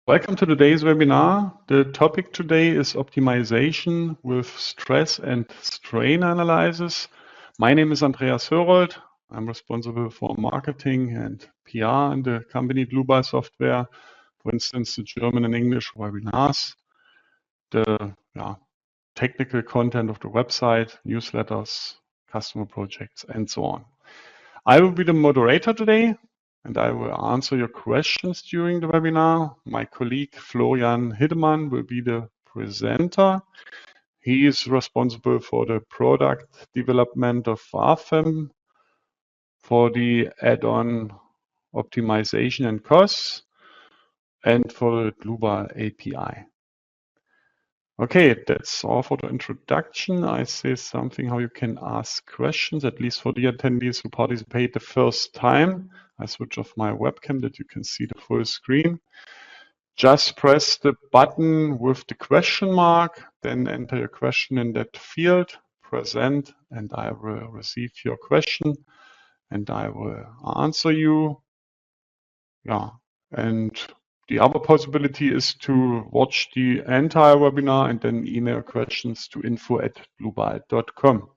Welcome to today's webinar. The topic today is optimization with stress and strain analysis. My name is Andreas Hörold. I'm responsible for marketing and PR in the company Dlubal software. For instance, the German and English webinars, the technical content of the website, newsletters, customer projects, and so on. I will be the moderator today, and I will answer your questions during the webinar. My colleague Florian Hiddemann will be the presenter. He is responsible for the product development of RFEM, for the add-on optimization and costs, and for the Dlubal API. Okay, that's all for the introduction. I say something how you can ask questions, at least for the attendees who participate the first time. I switch off my webcam that you can see the full screen. Just press the button with the question mark, then enter your question in that field, present, and I will receive your question and I will answer you. And the other possibility is to watch the entire webinar and then email questions to info@dlubal.com.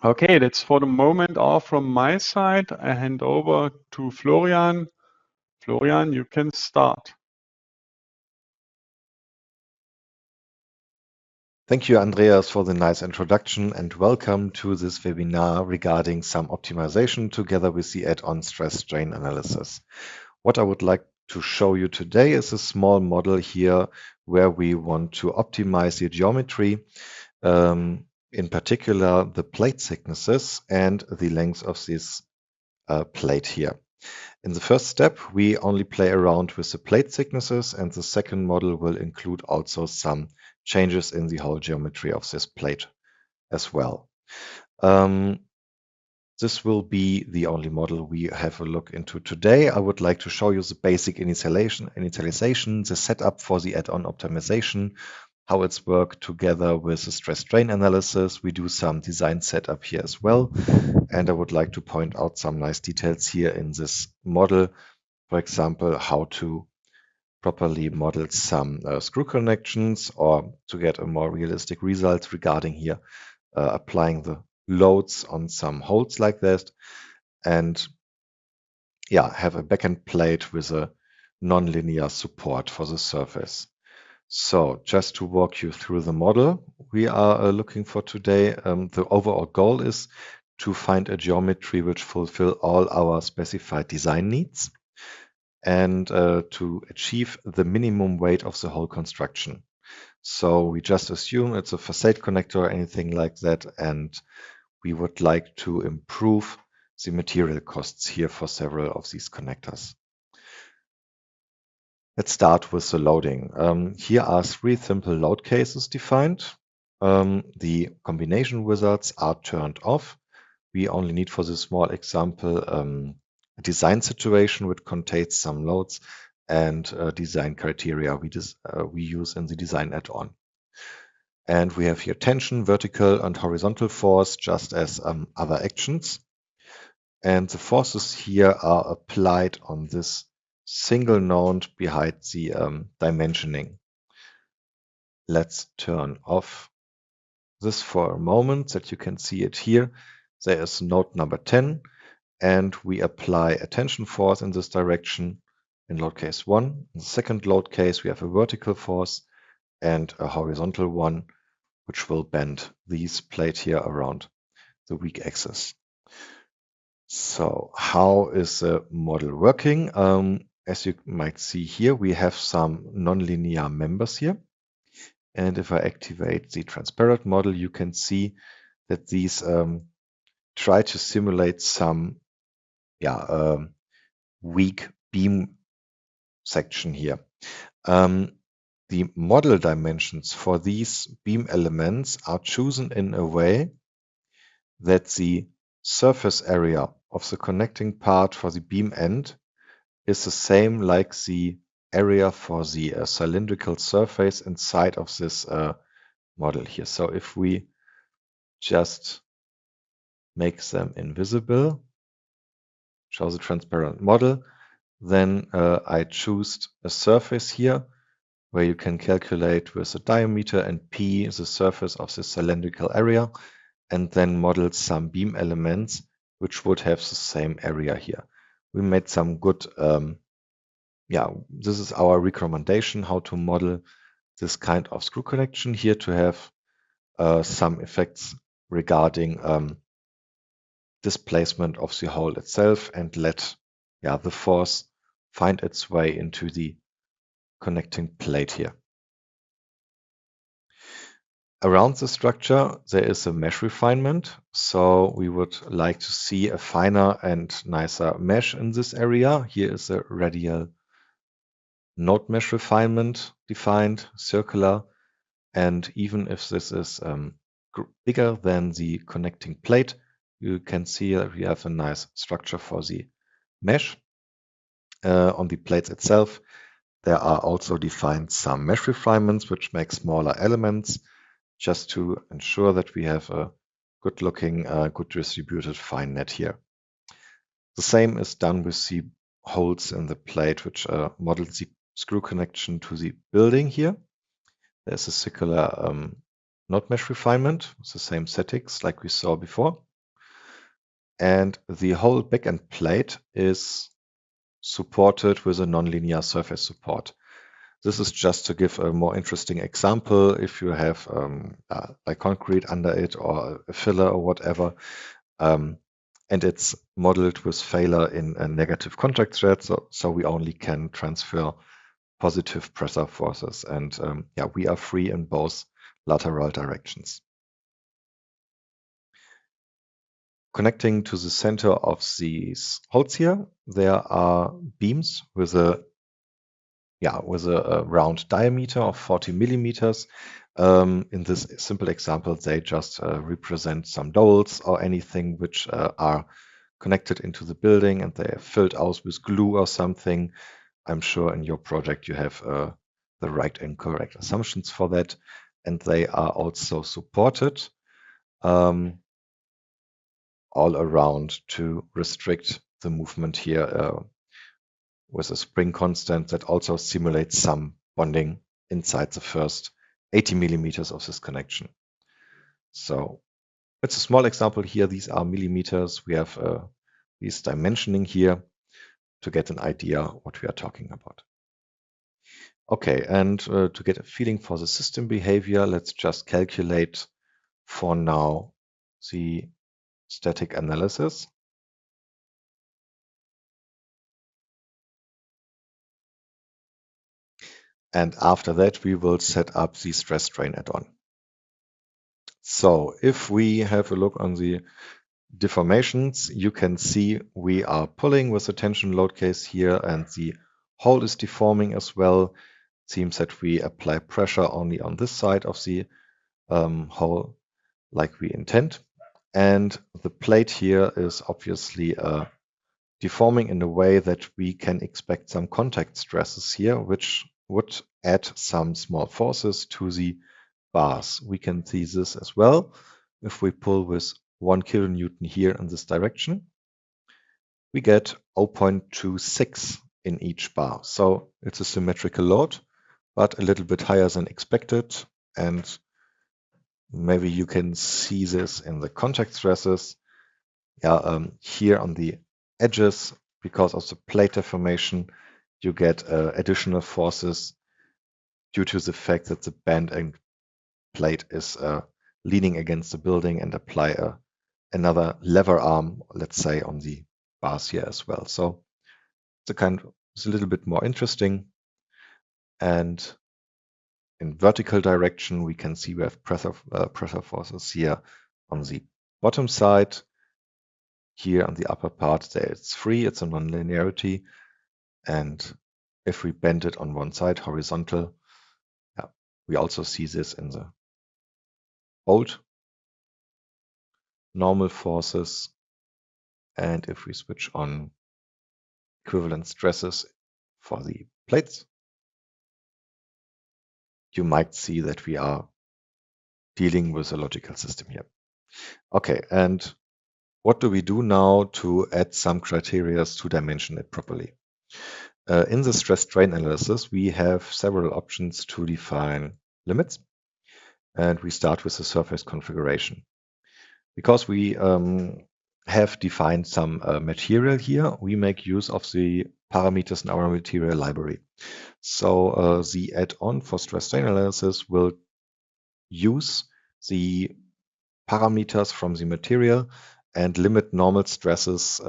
Okay, that's for the moment all from my side. I hand over to Florian. Florian, you can start. Thank you, Andreas, for the nice introduction, and welcome to this webinar regarding some optimization together with the add-on stress-strain analysis. What I would like to show you today is a small model here where we want to optimize the geometry, in particular the plate thicknesses and the length of this plate here. In the first step, we only play around with the plate thicknesses, and the second model will include also some changes in the whole geometry of this plate as well. This will be the only model we have a look into today. I would like to show you the basic initialization, the setup for the add-on optimization, how it's worked together with the stress-strain analysis. We do some design setup here as well. And I would like to point out some nice details here in this model. For example, how to properly model some screw connections, or to get a more realistic result regarding here applying the loads on some holes like this, and have a backend plate with a non-linear support for the surface. So just to walk you through the model we are looking for today, the overall goal is to find a geometry which fulfill all our specified design needs and to achieve the minimum weight of the whole construction. So we just assume it's a facade connector or anything like that, and we would like to improve the material costs here for several of these connectors. Let's start with the loading. Here are three simple load cases defined. The combination wizards are turned off. We only need for this small example a design situation which contains some loads and design criteria we use in the design add-on. And we have here tension, vertical and horizontal force, just as other actions. And the forces here are applied on this single node behind the dimensioning. Let's turn off this for a moment that you can see it here. There is node number 10, and we apply a tension force in this direction in load case 1. In the second load case, we have a vertical force and a horizontal one, which will bend this plate here around the weak axis. So how is the model working? As you might see here, we have some nonlinear members here. And if I activate the transparent model, you can see that these try to simulate some weak beam section here. The model dimensions for these beam elements are chosen in a way that the surface area of the connecting part for the beam end is the same like the area for the cylindrical surface inside of this model here. So if we just make them invisible, show the transparent model, Then I choose a surface here where you can calculate with the diameter and P the surface of the cylindrical area, and then model some beam elements which would have the same area here. We made some good, this is our recommendation how to model this kind of screw connection here to have some effects regarding displacement of the hole itself and let the force find its way into the connecting plate here. Around the structure, there is a mesh refinement. So we would like to see a finer and nicer mesh in this area. Here is a radial node mesh refinement defined, circular. And even if this is bigger than the connecting plate, you can see that we have a nice structure for the mesh. On the plates itself, there are also defined some mesh refinements which make smaller elements just to ensure that we have a good looking, good distributed fine net here. The same is done with the holes in the plate which model the screw connection to the building here. There's a circular node mesh refinement with the same settings like we saw before. And the whole backend plate is supported with a nonlinear surface support. This is just to give a more interesting example. If you have like concrete under it or a filler or whatever, and it's modeled with failure in a negative contact thread, so we only can transfer positive pressure forces. And we are free in both lateral directions. Connecting to the center of these holes here, there are beams with a round diameter of 40 millimeters. In this simple example, they just represent some dowels or anything which are connected into the building and they are filled out with glue or something. I'm sure in your project you have the right and correct assumptions for that. And they are also supported all around to restrict the movement here with a spring constant that also simulates some bonding inside the first 80 millimeters of this connection. So it's a small example here. These are millimeters. We have these dimensioning here to get an idea what we are talking about. Okay, and to get a feeling for the system behavior, let's just calculate for now the static analysis. And after that, we will set up the stress strain add-on. So if we have a look on the deformations, you can see we are pulling with the tension load case here and the hole is deforming as well. It seems that we apply pressure only on this side of the hole like we intend. And the plate here is obviously deforming in a way that we can expect some contact stresses here, which would add some small forces to the bars. We can see this as well. If we pull with 1 kilonewton here in this direction, we get 0.26 in each bar. So it's a symmetrical load, but a little bit higher than expected. And maybe you can see this in the contact stresses. Here on the edges, because of the plate deformation, you get additional forces due to the fact that the band and plate is leaning against the building and apply another lever arm, let's say, on the bars here as well. So it's a little bit more interesting. And in vertical direction, we can see we have pressure forces here on the bottom side. Here on the upper part, there it's free, it's a nonlinearity. And if we bend it on one side, horizontal, we also see this in the bolt normal forces. And if we switch on equivalent stresses for the plates, you might see that we are dealing with a logical system here. Okay, and what do we do now to add some criteria to dimension it properly? In the stress-strain analysis, we have several options to define limits, and we start with the surface configuration. Because we have defined some material here, we make use of the parameters in our material library. So the add-on for stress-strain analysis will use the parameters from the material and limit normal stresses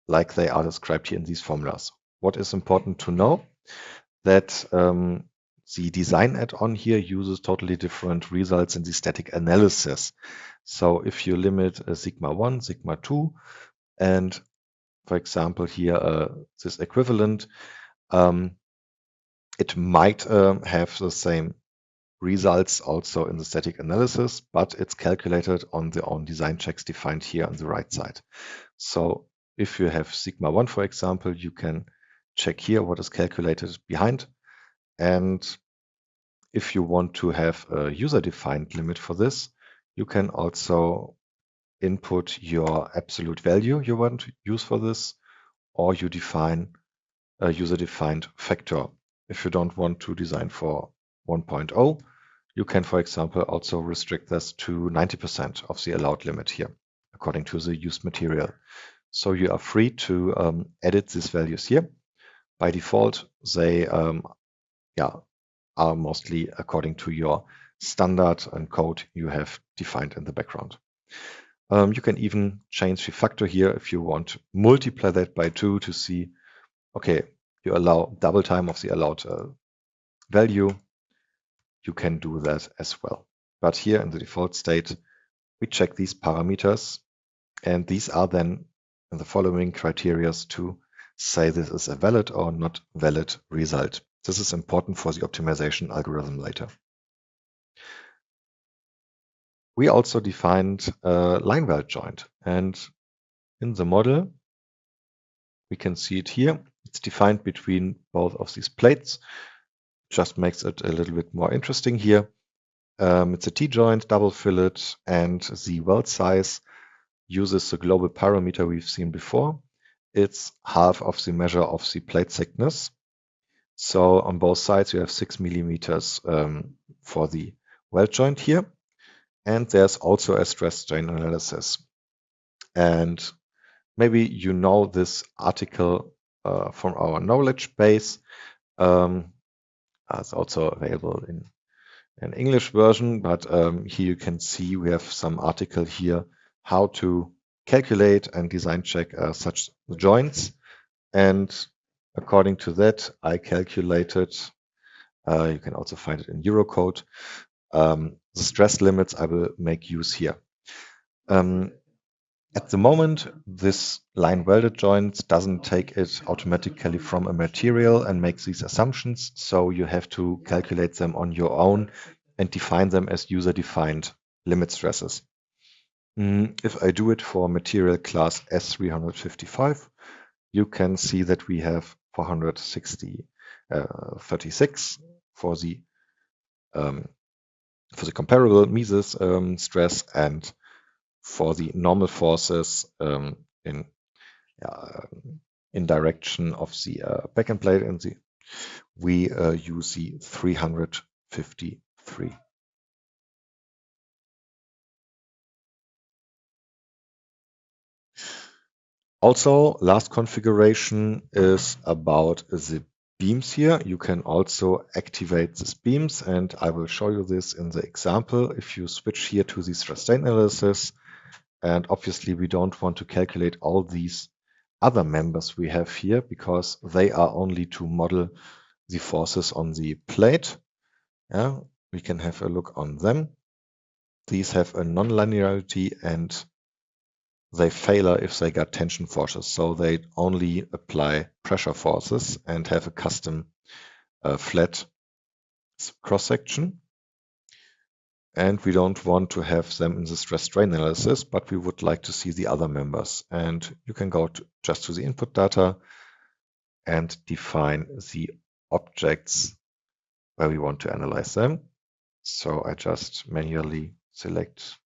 like they are described here in these formulas. What is important to know that the design add-on here uses totally different results in the static analysis. So if you limit sigma 1, sigma 2, and for example here this equivalent, it might have the same results also in the static analysis, but it's calculated on the own design checks defined here on the right side. So if you have sigma 1, for example, you can check here what is calculated behind. And if you want to have a user-defined limit for this, you can also input your absolute value you want to use for this, or you define a user-defined factor. If you don't want to design for 1.0, you can, for example, also restrict this to 90% of the allowed limit here, according to the used material. So you are free to edit these values here. By default, they are mostly according to your standard and code you have defined in the background. You can even change the factor here if you want to multiply that by 2 to see, okay, you allow double time of the allowed value. You can do that as well. But here in the default state, we check these parameters, and these are then in the following criteria to say this is a valid or not valid result. This is important for the optimization algorithm later. We also defined a line weld joint, and in the model, we can see it here. It's defined between both of these plates. Just makes it a little bit more interesting here. It's a T-joint, double fillet, and the weld size uses the global parameter we've seen before. It's half of the measure of the plate thickness. So on both sides, you have 6 millimeters for the weld joint here. And there's also a stress-strain analysis. And maybe you know this article from our knowledge base. It's also available in an English version, but here you can see we have some article here how to calculate and design check such joints. And according to that, I calculated, you can also find it in Eurocode, the stress limits I will make use here. At the moment, this line welded joint doesn't take it automatically from a material and makes these assumptions. So you have to calculate them on your own and define them as user-defined limit stresses. If I do it for material class S355, you can see that we have 436 for the comparable Mises stress, and for the normal forces in direction of the backend plate, and we use the 353. Also, last configuration is about the beams here. You can also activate these beams, and I will show you this in the example. If you switch here to the stress-strain analysis, and obviously we don't want to calculate all these other members we have here because they are only to model the forces on the plate. Yeah, we can have a look on them. These have a non-linearity and they fail if they got tension forces. So they only apply pressure forces and have a custom flat cross-section. And we don't want to have them in the stress-strain analysis, but we would like to see the other members. And you can go just to the input data and define the objects where we want to analyze them. So I just manually select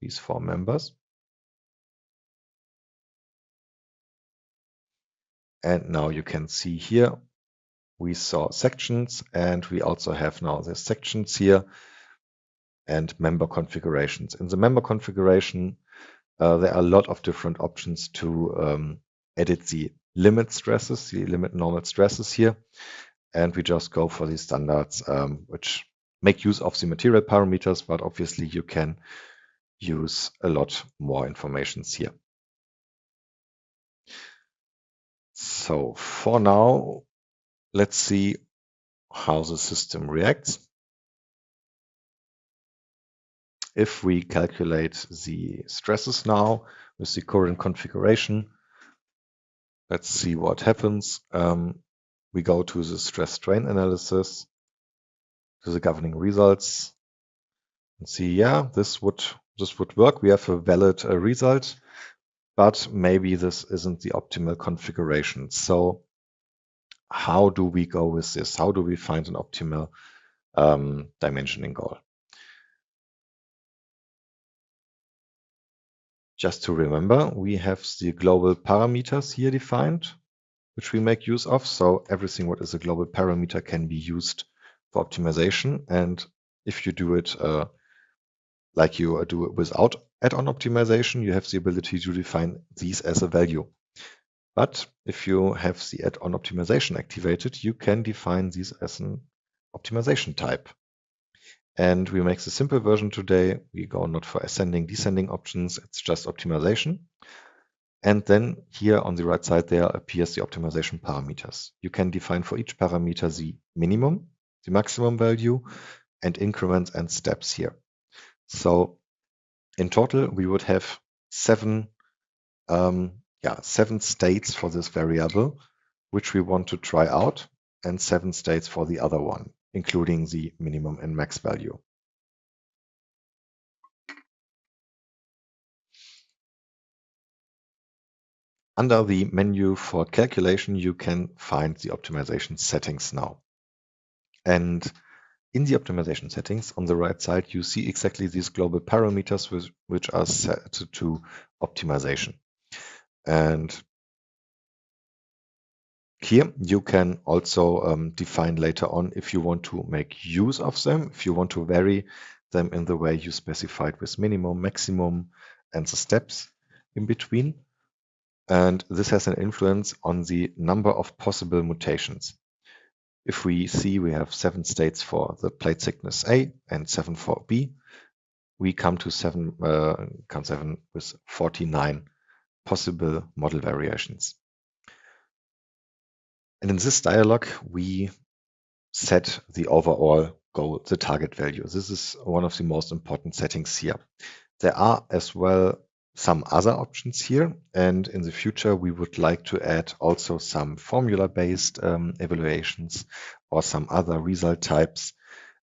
these 4 members. And now you can see here, we saw sections, and we also have now the sections here and member configurations. In the member configuration, there are a lot of different options to edit the limit stresses, the limit normal stresses here. And we just go for the standards, which make use of the material parameters, but obviously you can use a lot more information here. So for now, let's see how the system reacts. If we calculate the stresses now with the current configuration, let's see what happens. We go to the stress strain analysis, to the governing results, and see, yeah, this would work. We have a valid result, but maybe this isn't the optimal configuration. So how do we go with this? How do we find an optimal dimensioning goal? Just to remember, we have the global parameters here defined, which we make use of. So everything what is a global parameter can be used for optimization. And if you do it like you do it without add-on optimization, you have the ability to define these as a value. But if you have the add-on optimization activated, you can define these as an optimization type. And we make the simple version today. We go not for ascending, descending options. It's just optimization. And then here on the right side, there appears the optimization parameters. You can define for each parameter the minimum, the maximum value, and increments and steps here. So in total, we would have seven states for this variable, which we want to try out, and 7 states for the other one, including the minimum and max value. Under the menu for calculation, you can find the optimization settings now. And in the optimization settings, on the right side, you see exactly these global parameters which are set to optimization. And here you can also define later on if you want to make use of them, if you want to vary them in the way you specified with minimum, maximum, and the steps in between. And this has an influence on the number of possible mutations. If we see we have 7 states for the plate thickness A and 7 for B, we come to 7 with 49 possible model variations. And in this dialog, we set the overall goal, the target value. This is one of the most important settings here. There are as well some other options here, and in the future we would like to add also some formula-based evaluations or some other result types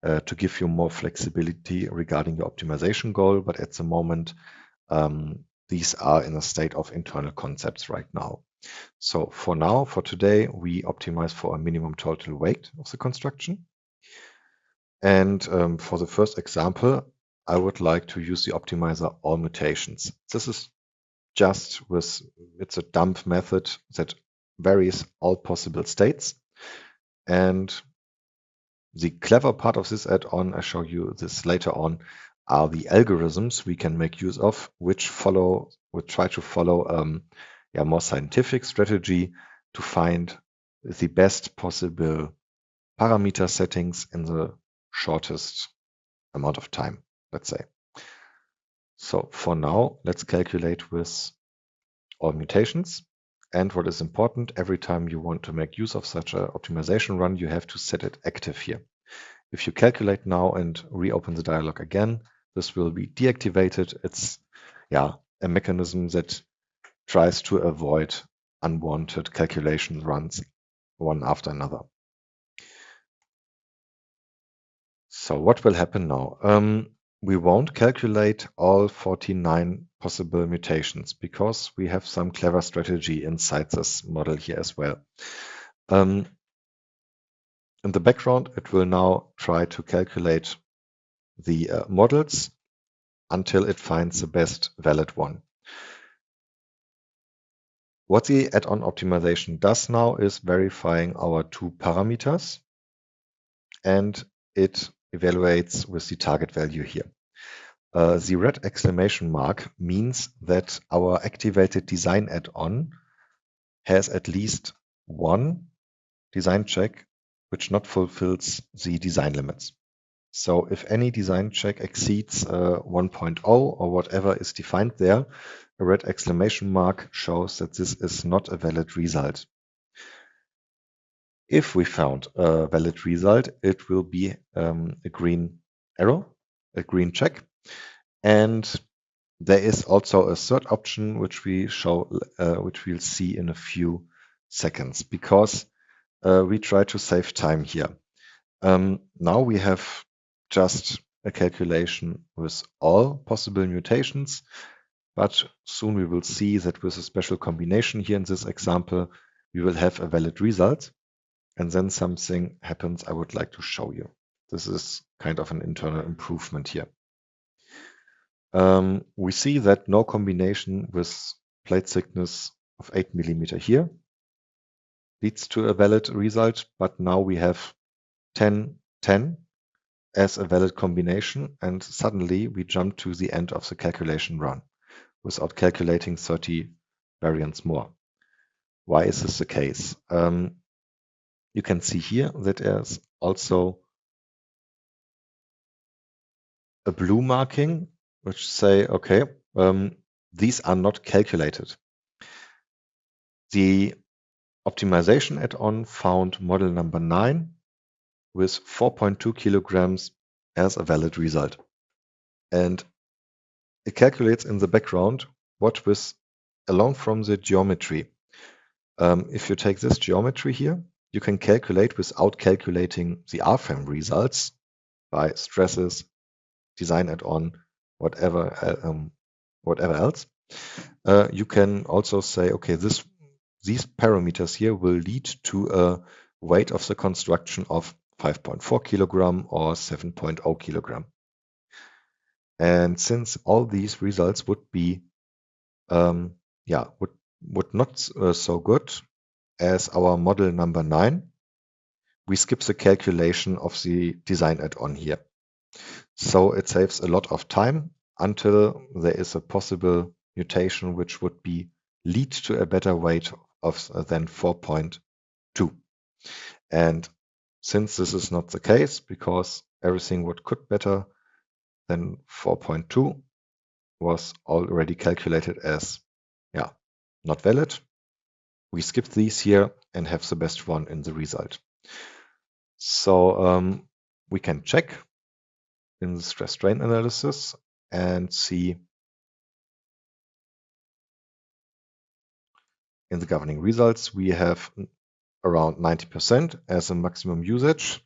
to give you more flexibility regarding your optimization goal. But at the moment, these are in a state of internal concepts right now. So for now, for today, we optimize for a minimum total weight of the construction. And for the first example, I would like to use the optimizer all mutations. This is just it's a dump method that varies all possible states. And the clever part of this add-on, I show you this later on, are the algorithms we can make use of, which try to follow more scientific strategy to find the best possible parameter settings in the shortest amount of time, let's say. So for now, let's calculate with all mutations. And what is important, every time you want to make use of such an optimization run, you have to set it active here. If you calculate now and reopen the dialog again, this will be deactivated. It's a mechanism that tries to avoid unwanted calculation runs one after another. So what will happen now? We won't calculate all 49 possible mutations because we have some clever strategy inside this model here as well. In the background, it will now try to calculate the models until it finds the best valid one. What the add-on optimization does now is verifying our two parameters, and it evaluates with the target value here. The red exclamation mark means that our activated design add-on has at least one design check which not fulfills the design limits. So if any design check exceeds 1.0 or whatever is defined there, a red exclamation mark shows that this is not a valid result. If we found a valid result, it will be a green arrow, a green check. And there is also a third option which we show, which we'll see in a few seconds, because we try to save time here. Now we have just a calculation with all possible mutations, but soon we will see that with a special combination here in this example, we will have a valid result, and then something happens I would like to show you. This is kind of an internal improvement here. We see that no combination with plate thickness of 8 mm here leads to a valid result, but now we have 10, 10 as a valid combination, and suddenly we jump to the end of the calculation run without calculating 30 variants more. Why is this the case? You can see here that there's also a blue marking which say, okay, these are not calculated. The optimization add-on found model number 9 with 4.2 kilograms as a valid result. And it calculates in the background what was along from the geometry. If you take this geometry here, you can calculate without calculating the RFEM results by stresses, design add-on, whatever else. You can also say, okay, these parameters here will lead to a weight of the construction of 5.4 kilogram or 7.0 kilogram. And since all these results would be, would not so good as our model number 9, we skip the calculation of the design add-on here. So it saves a lot of time until there is a possible mutation which would lead to a better weight than 4.2. And since this is not the case, because everything what could better than 4.2 was already calculated as not valid, we skip these here and have the best one in the result. So we can check in the stress strain analysis and see in the governing results we have around 90% as a maximum usage,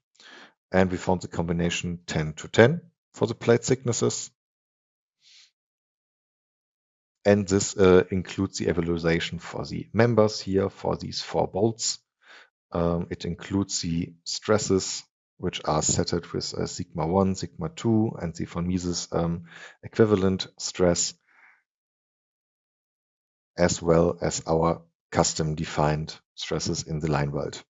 and we found the combination 10 to 10 for the plate thicknesses. And this includes the evaluation for the members here for these 4 bolts. It includes the stresses which are set with sigma 1, sigma 2, and the von Mises equivalent stress, as well as our custom defined stresses in the line weld.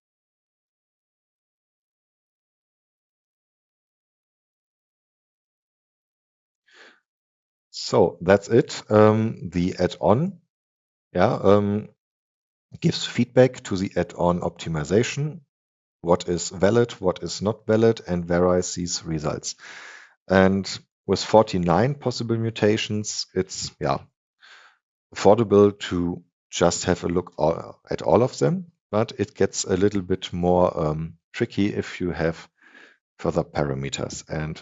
So that's it. The add-on gives feedback to the add-on optimization, what is valid, what is not valid, and varies these results. And with 49 possible mutations, it's affordable to just have a look at all of them, but it gets a little bit more tricky if you have further parameters. And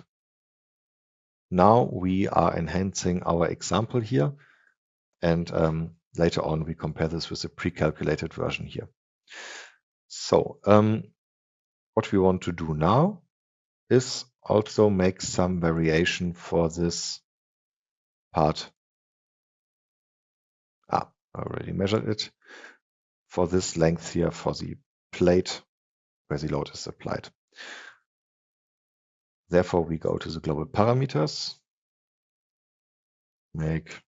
now we are enhancing our example here, and later on we compare this with a pre-calculated version here. So what we want to do now is also make some variation for this part. I already measured it for this length here for the plate where the load is applied. Therefore, we go to the global parameters, make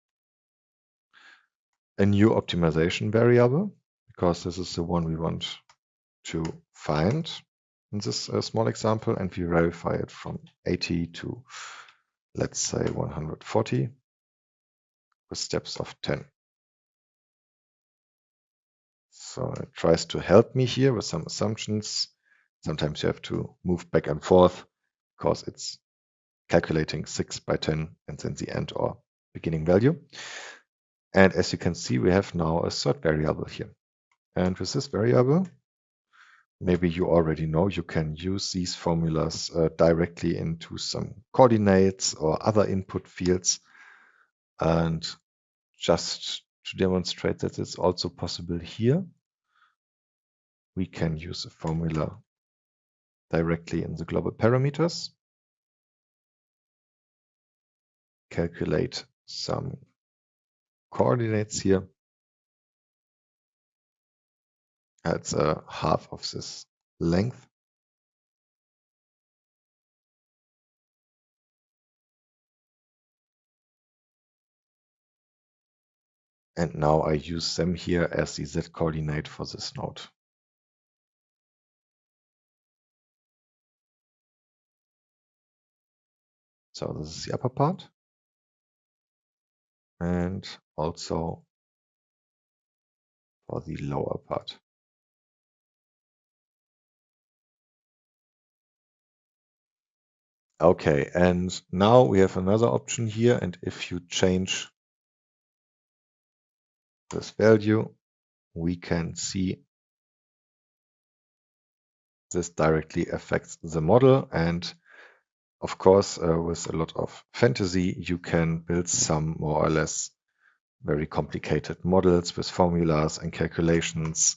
a new optimization variable, because this is the one we want to find in this small example, and we verify it from 80 to, let's say, 140 with steps of 10. So it tries to help me here with some assumptions. Sometimes you have to move back and forth because it's calculating 6 by 10 and then the end or beginning value. And as you can see, we have now a third variable here. And with this variable, maybe you already know, you can use these formulas directly into some coordinates or other input fields. And just to demonstrate that it's also possible here, we can use a formula directly in the global parameters, calculate some coordinates here. That's half of this length. And now I use them here as the Z coordinate for this node. So this is the upper part. And also for the lower part. Okay, and now we have another option here. And if you change this value, we can see this directly affects the model. And of course, with a lot of fantasy, you can build some more or less very complicated models with formulas and calculations,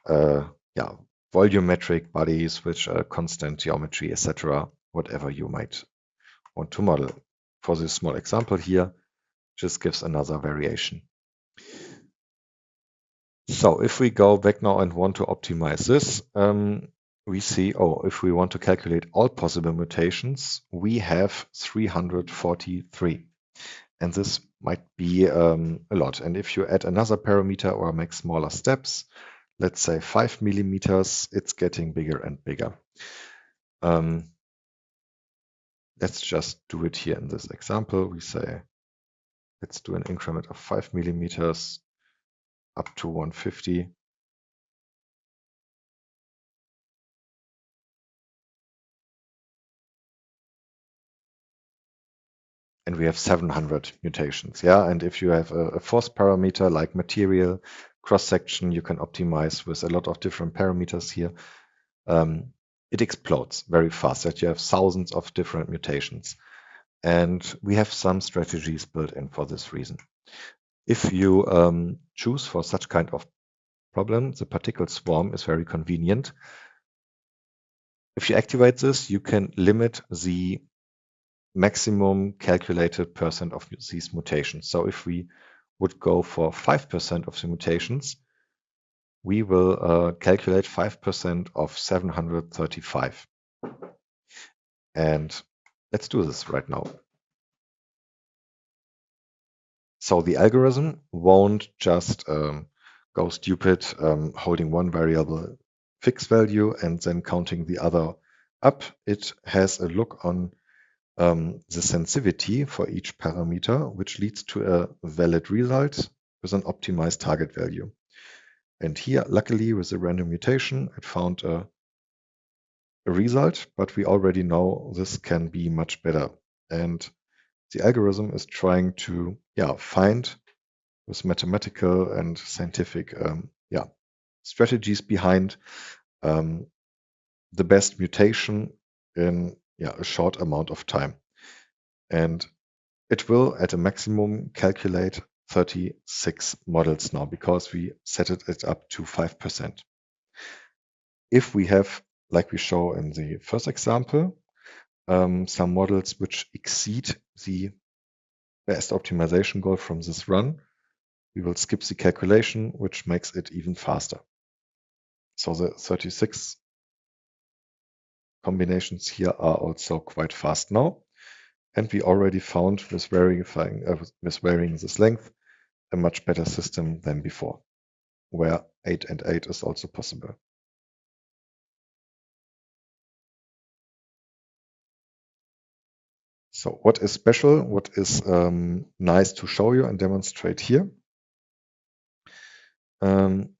volumetric bodies, which are constant geometry, etc., whatever you might want to model. For this small example here, just gives another variation. So if we go back now and want to optimize this, we see, if we want to calculate all possible mutations, we have 343. And this might be a lot. And if you add another parameter or make smaller steps, let's say 5 millimeters, it's getting bigger and bigger. Let's just do it here in this example. We say, let's do an increment of 5 millimeters up to 150. And we have 700 mutations. Yeah, and if you have a fourth parameter like material, cross-section, you can optimize with a lot of different parameters here. It explodes very fast, that you have thousands of different mutations. And we have some strategies built in for this reason. If you choose for such kind of problem, the particle swarm is very convenient. If you activate this, you can limit the maximum calculated percent of these mutations. So if we would go for 5% of the mutations, we will calculate 5% of 735. And let's do this right now. So the algorithm won't just go stupid, holding one variable fixed value and then counting the other up. It has a look on the sensitivity for each parameter, which leads to a valid result with an optimized target value. And here, luckily, with a random mutation, it found a result, but we already know this can be much better. And the algorithm is trying to find with mathematical and scientific strategies behind the best mutation in a short amount of time. And it will at a maximum calculate 36 models now because we set it up to 5%. If we have, like we show in the first example, some models which exceed the best optimization goal from this run, we will skip the calculation, which makes it even faster. So the 36 combinations here are also quite fast now. And we already found with varying this length a much better system than before, where 8 and 8 is also possible. So what is special, what is nice to show you and demonstrate here?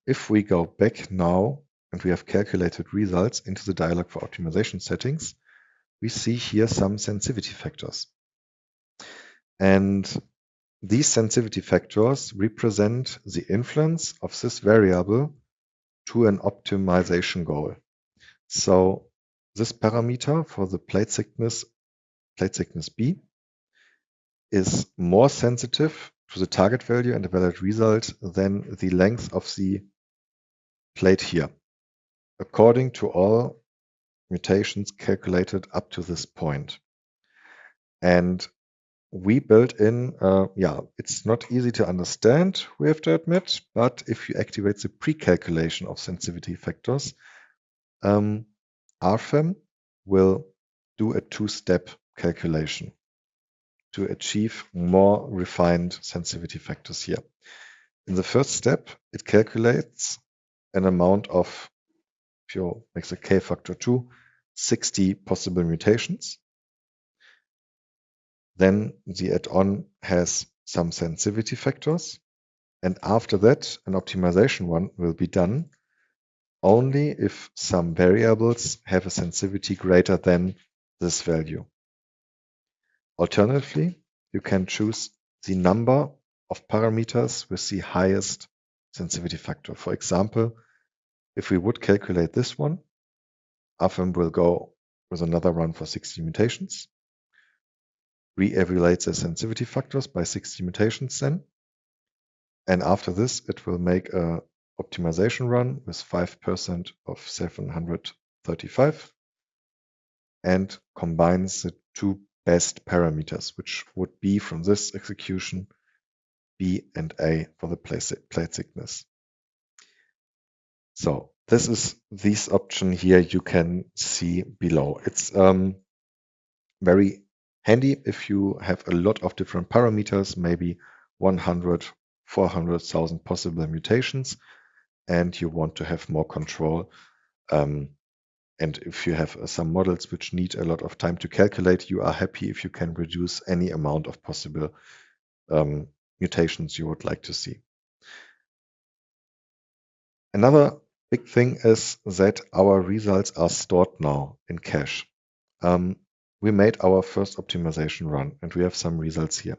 If we go back now and we have calculated results into the dialog for optimization settings, we see here some sensitivity factors. And these sensitivity factors represent the influence of this variable to an optimization goal. So this parameter for the plate thickness B, is more sensitive to the target value and the valid result than the length of the plate here, according to all mutations calculated up to this point. And we built in, it's not easy to understand, we have to admit, but if you activate the pre-calculation of sensitivity factors, RFEM will do a two-step calculation to achieve more refined sensitivity factors here. In the first step, it calculates an amount of, if you make the k factor 2, 60 possible mutations. Then the add-on has some sensitivity factors. And after that, an optimization one will be done only if some variables have a sensitivity greater than this value. Alternatively, you can choose the number of parameters with the highest sensitivity factor. For example, if we would calculate this one, RFEM will go with another run for 60 mutations, re-evaluate the sensitivity factors by 60 mutations then, and after this it will make a optimization run with 5% of 735 and combines the two best parameters, which would be from this execution B and A for the plate thickness. So this is this option here you can see below. It's very handy if you have a lot of different parameters, maybe 100, 400,000 possible mutations, and you want to have more control. And if you have some models which need a lot of time to calculate, you are happy if you can reduce any amount of possible mutations you would like to see. Another big thing is that our results are stored now in cache. We made our first optimization run and we have some results here.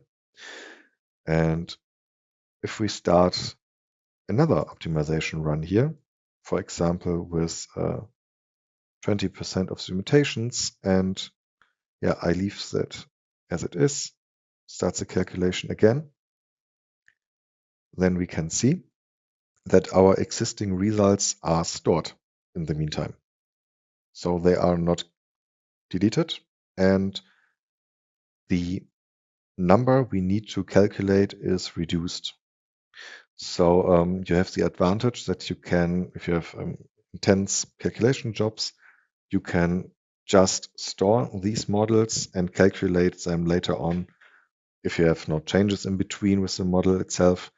And if we start another optimization run here, for example, with 20% of the mutations, and I leave that as it is, start the calculation again, then we can see that our existing results are stored in the meantime. So they are not deleted, and the number we need to calculate is reduced. So you have the advantage that you can, if you have intense calculation jobs, you can just store these models and calculate them later on if you have no changes in between with the model itself.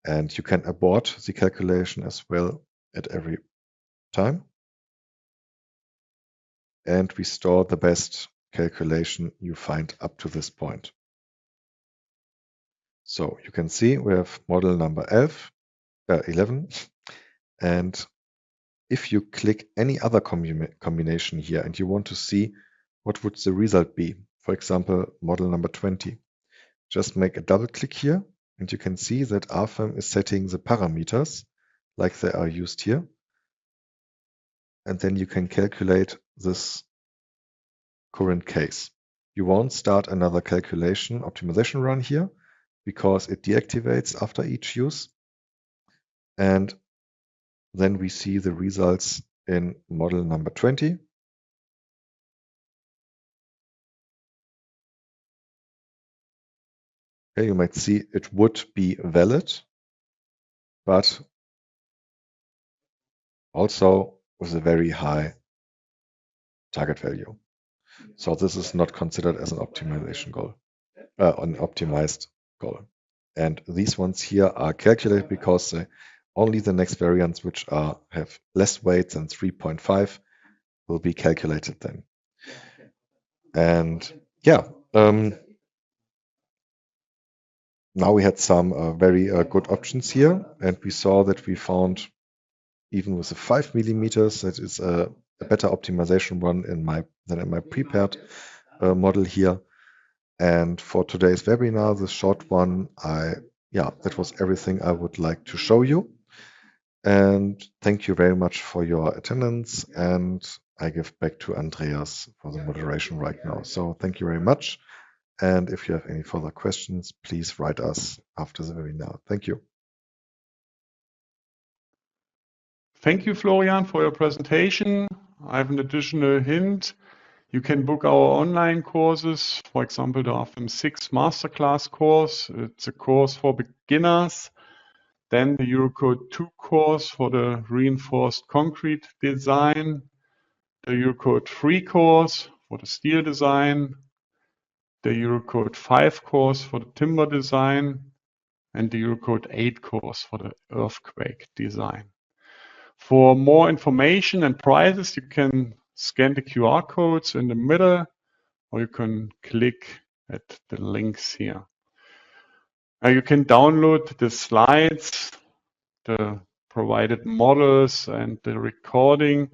And you can abort the calculation as well at every time. And we store the best calculation you find up to this point. So you can see we have model number 11. And if you click any other combination here and you want to see what would the result be, for example, model number 20, just make a double click here and you can see that RFEM is setting the parameters like they are used here. And then you can calculate this current case. You won't start another calculation optimization run here because it deactivates after each use. And then we see the results in model number 20. Okay, you might see it would be valid, but also with a very high target value. So this is not considered as an optimization goal, an optimized goal. And these ones here are calculated because only the next variants which have less weight than 3.5 will be calculated then. And yeah, now we had some very good options here, and we saw that we found even with the 5 millimeters, that is a better optimization one than in my prepared model here. And for today's webinar, the short one, that was everything I would like to show you. And thank you very much for your attendance. And I give back to Andreas for the moderation right now. So thank you very much. And if you have any further questions, please write us after the webinar. Thank you. Thank you, Florian, for your presentation. I have an additional hint. You can book our online courses, for example, the RFEM 6 Masterclass course. It's a course for beginners. Then the Eurocode 2 course for the reinforced concrete design. The Eurocode 3 course for the steel design. The Eurocode 5 course for the timber design. And the Eurocode 8 course for the earthquake design. For more information and prices, you can scan the QR codes in the middle, or you can click at the links here. You can download the slides, the provided models, and the recording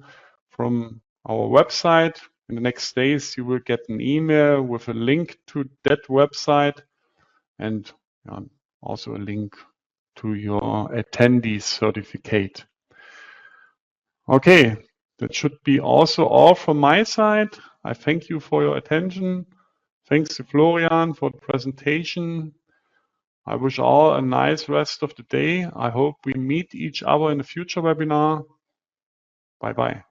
from our website. In the next days, you will get an email with a link to that website and also a link to your attendee certificate. Okay, that should be also all from my side. I thank you for your attention. Thanks to Florian for the presentation. I wish all a nice rest of the day. I hope we meet each other in a future webinar. Bye-bye.